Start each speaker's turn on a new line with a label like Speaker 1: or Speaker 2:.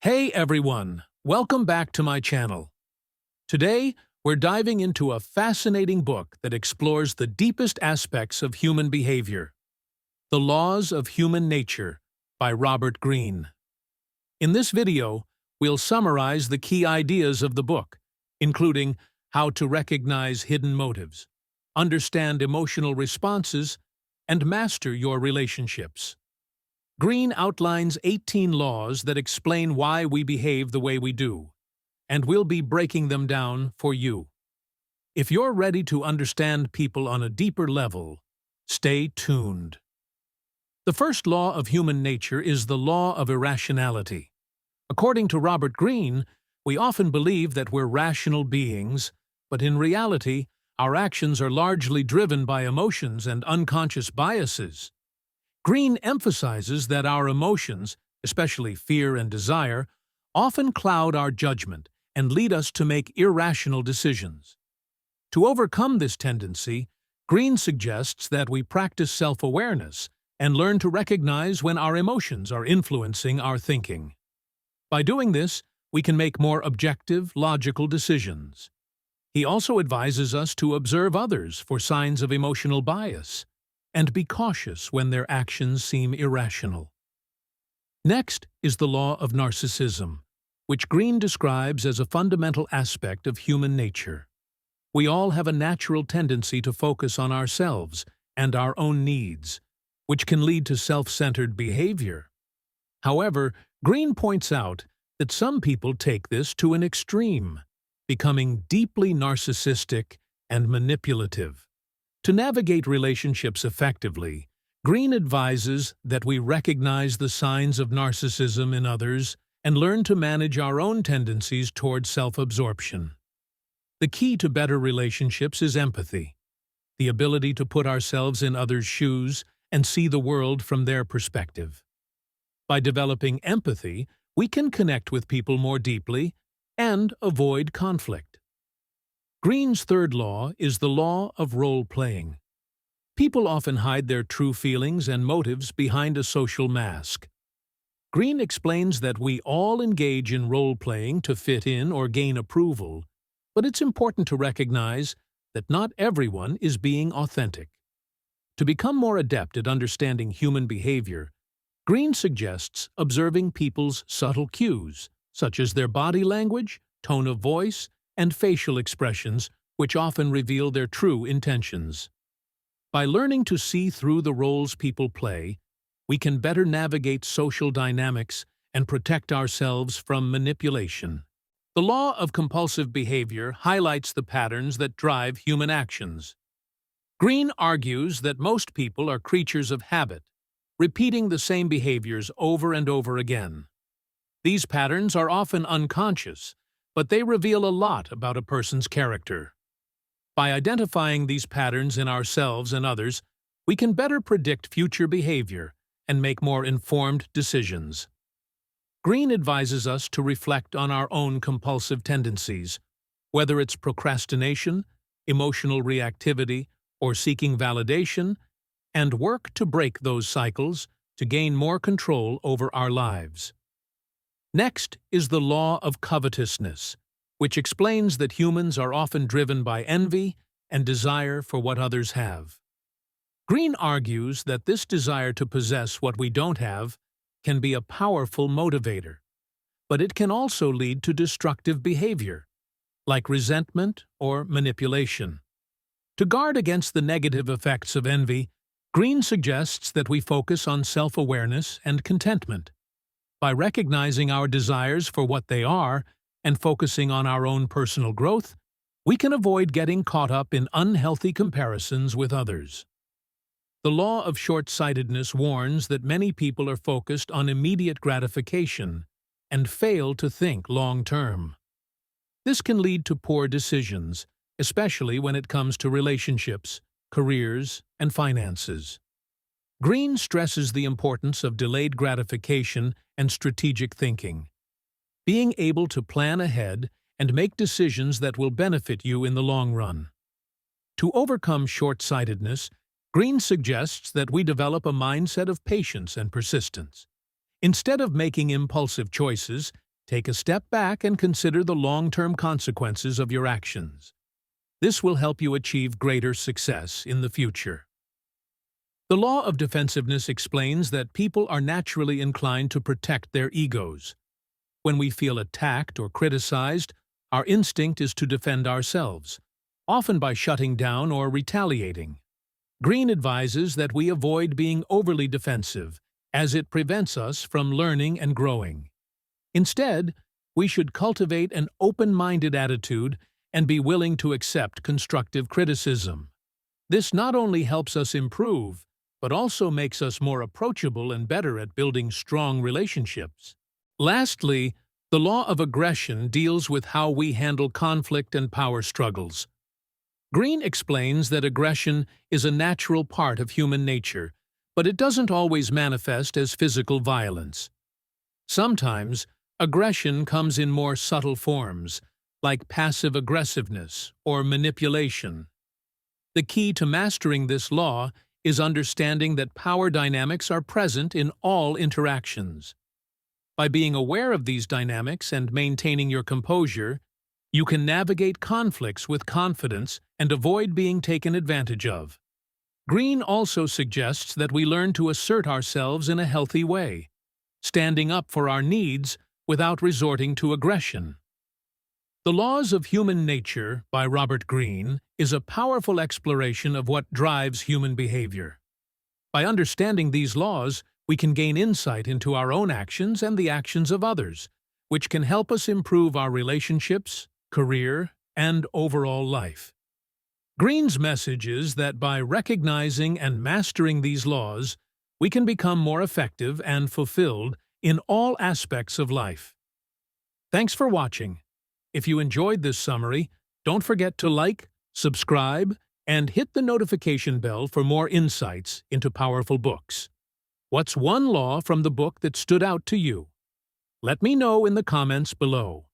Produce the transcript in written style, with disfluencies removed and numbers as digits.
Speaker 1: Hey everyone, welcome back to my channel. Today, we're diving into a fascinating book that explores the deepest aspects of human behavior, The Laws of Human Nature by Robert Greene. In this video, we'll summarize the key ideas of the book, including how to recognize hidden motives, understand emotional responses, and master your relationships. Greene outlines 18 laws that explain why we behave the way we do, and we'll be breaking them down for you. If you're ready to understand people on a deeper level, stay tuned. The first law of human nature is the law of irrationality. According to Robert Greene, we often believe that we're rational beings, but in reality, our actions are largely driven by emotions and unconscious biases. Greene emphasizes that our emotions, especially fear and desire, often cloud our judgment and lead us to make irrational decisions. To overcome this tendency, Greene suggests that we practice self-awareness and learn to recognize when our emotions are influencing our thinking. By doing this, we can make more objective, logical decisions. He also advises us to observe others for signs of emotional bias and be cautious when their actions seem irrational. Next is the law of narcissism, which Greene describes as a fundamental aspect of human nature. We all have a natural tendency to focus on ourselves and our own needs, which can lead to self-centered behavior. However, Greene points out that some people take this to an extreme, becoming deeply narcissistic and manipulative. To navigate relationships effectively, Greene advises that we recognize the signs of narcissism in others and learn to manage our own tendencies toward self-absorption. The key to better relationships is empathy, the ability to put ourselves in others' shoes and see the world from their perspective. By developing empathy, we can connect with people more deeply and avoid conflict. Greene's third law is the law of role-playing. People often hide their true feelings and motives behind a social mask. Greene explains that we all engage in role-playing to fit in or gain approval, but it's important to recognize that not everyone is being authentic. To become more adept at understanding human behavior, Greene suggests observing people's subtle cues, such as their body language, tone of voice, and facial expressions, which often reveal their true intentions. By learning to see through the roles people play, we can better navigate social dynamics and protect ourselves from manipulation. The law of compulsive behavior highlights the patterns that drive human actions. Greene argues that most people are creatures of habit, repeating the same behaviors over and over again. These patterns are often unconscious, but they reveal a lot about a person's character. By identifying these patterns in ourselves and others, we can better predict future behavior and make more informed decisions. Greene advises us to reflect on our own compulsive tendencies, whether it's procrastination, emotional reactivity, or seeking validation, and work to break those cycles to gain more control over our lives. Next is the law of covetousness, which explains that humans are often driven by envy and desire for what others have. Greene argues that this desire to possess what we don't have can be a powerful motivator, but it can also lead to destructive behavior, like resentment or manipulation. To guard against the negative effects of envy, Greene suggests that we focus on self-awareness and contentment. By recognizing our desires for what they are and focusing on our own personal growth, we can avoid getting caught up in unhealthy comparisons with others. The law of short-sightedness warns that many people are focused on immediate gratification and fail to think long-term. This can lead to poor decisions, especially when it comes to relationships, careers, and finances. Greene stresses the importance of delayed gratification and strategic thinking. Being able to plan ahead and make decisions that will benefit you in the long run. To overcome short-sightedness, Greene suggests that we develop a mindset of patience and persistence. Instead of making impulsive choices, take a step back and consider the long-term consequences of your actions. This will help you achieve greater success in the future. The law of defensiveness explains that people are naturally inclined to protect their egos. When we feel attacked or criticized, our instinct is to defend ourselves, often by shutting down or retaliating. Greene advises that we avoid being overly defensive, as it prevents us from learning and growing. Instead, we should cultivate an open-minded attitude and be willing to accept constructive criticism. This not only helps us improve, but also makes us more approachable and better at building strong relationships. Lastly, the law of aggression deals with how we handle conflict and power struggles. Greene explains that aggression is a natural part of human nature, but it doesn't always manifest as physical violence. Sometimes, aggression comes in more subtle forms, like passive aggressiveness or manipulation. The key to mastering this law is understanding that power dynamics are present in all interactions. By being aware of these dynamics and maintaining your composure, you can navigate conflicts with confidence and avoid being taken advantage of. Greene also suggests that we learn to assert ourselves in a healthy way, standing up for our needs without resorting to aggression. The Laws of Human Nature by Robert Greene is a powerful exploration of what drives human behavior. By understanding these laws, we can gain insight into our own actions and the actions of others, which can help us improve our relationships, career, and overall life. Greene's message is that by recognizing and mastering these laws, we can become more effective and fulfilled in all aspects of life. Thanks for watching. If you enjoyed this summary, don't forget to like, subscribe, and hit the notification bell for more insights into powerful books. What's one law from the book that stood out to you? Let me know in the comments below.